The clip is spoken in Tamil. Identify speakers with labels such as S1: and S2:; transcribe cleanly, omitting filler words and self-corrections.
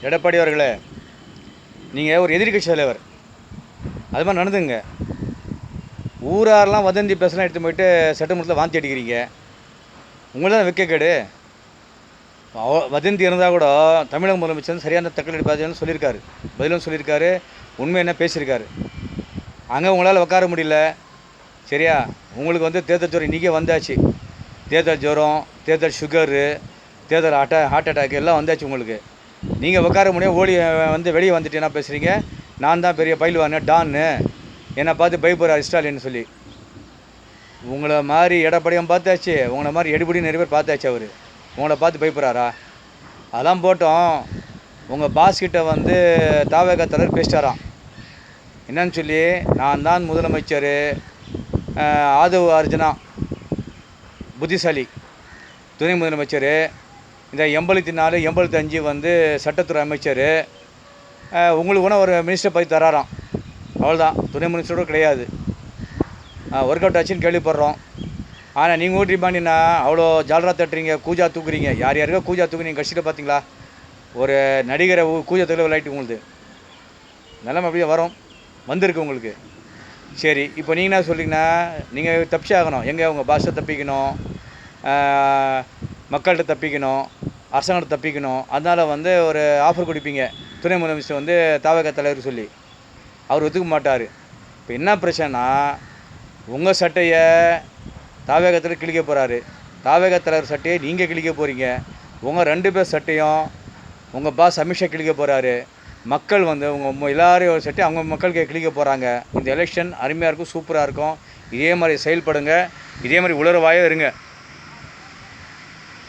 S1: எடப்பாடி அவர்களே, நீங்கள் ஒரு எதிர்க்கட்சி தலைவர், அது மாதிரி நடந்துங்க. ஊராரெலாம் வதந்தி பேசலாம் எடுத்து போயிட்டு சட்டமன்றத்தில் வாந்தி அடிக்கிறீங்க. உங்களுக்கு தான் வெட்கக்கேடு. வதந்தி இருந்தால் கூட தமிழக முதலமைச்சர் சரியான தக்கலை பாதுன்னு சொல்லியிருக்காரு, பதிலும் சொல்லியிருக்காரு, உண்மை என்ன பேசியிருக்காரு. அங்கே உங்களால் உட்கார முடியல, சரியா? உங்களுக்கு வந்து தேர்தல் ஜுரம் இன்றைக்கே வந்தாச்சு. தேர்தல் ஜுரம், தேர்தல் சுகரு, தேர்தல் ஹார்ட் அட்டாக் எல்லாம் வந்தாச்சு உங்களுக்கு. நீங்கள் உட்கார முடியும், வந்து வெளியே வந்துட்டு என்ன பேசுகிறீங்க? நான் தான் பெரிய பயில்வானு, டான்னு, என்னை பார்த்து பயப்படுறார் ஸ்டாலின்னு சொல்லி. உங்களை மாதிரி எடப்பாடியும் பார்த்தாச்சு, உங்களை மாதிரி எடுபடி நிறைய பேர் பார்த்தாச்சு. அவர் உங்களை பார்த்து பயப்படுறாரா? அதெல்லாம் போட்டோம். உங்கள் பாஸ்கிட்ட வந்து தாவேகா தலைவர் பேசிட்டாராம். என்னன்னு சொல்லி, நான் தான் முதலமைச்சர், ஆதவ் அர்ஜுனா புத்திசாலி துணை முதலமைச்சர், இந்த 84 85 வந்து சட்டத்துறை அமைச்சர், உங்களுக்கு கூட ஒரு மினிஸ்டர் பதவி தராராம். அவ்வளோதான், துணை மினிஸ்டரோட கிடையாது. ஒர்க் அவுட் ஆச்சுன்னு கேள்விப்படுறோம். ஆனால் நீங்கள் ஓட்டி பாண்டினா அவ்வளோ ஜாலரா தட்டுறீங்க, கூஜா தூக்குறீங்க. யார் யாருக்கோ கூஜா தூக்குறீங்க. கட்சியில் பார்த்தீங்களா? ஒரு நடிகரை கூஜா தூக்கில் விளையாட்டு உங்களுக்கு நிலைமை அப்படியே வந்திருக்கு உங்களுக்கு. சரி, இப்போ நீங்கள் என்ன சொல்கிறீங்கன்னா, நீங்கள் தப்பிச்சே ஆகணும். எங்கே உங்கள் பாஷை தப்பிக்கணும், மக்கள்கிட்ட தப்பிக்கணும், அரசாங்கத்தை தப்பிக்கணும். அதனால் வந்து ஒரு ஆஃபர் கொடுப்பீங்க துணை முதலமைச்சர் வந்து தாவேகா தலைவர் சொல்லி. அவர் ஒத்துக்க மாட்டார். இப்போ என்ன பிரச்சனைனா, உங்கள் சட்டையை தாவேகத்தில் கிழிக்க போகிறாரு, தாவேகா தலைவர் சட்டையை நீங்கள் கிழிக்க போகிறீங்க. உங்கள் 2 பேர் சட்டையும் உங்கள் பாஸ் அமித்ஷா கிழிக்க போகிறாரு. மக்கள் வந்து உங்கள் எல்லாரையும் சட்டை அவங்க மக்களுக்கு கிழிக்க போகிறாங்க. இந்த எலெக்ஷன் அருமையாக இருக்கும், சூப்பராக இருக்கும். இதே மாதிரி செயல்படுங்க, இதே மாதிரி உலர்வாயே இருங்க.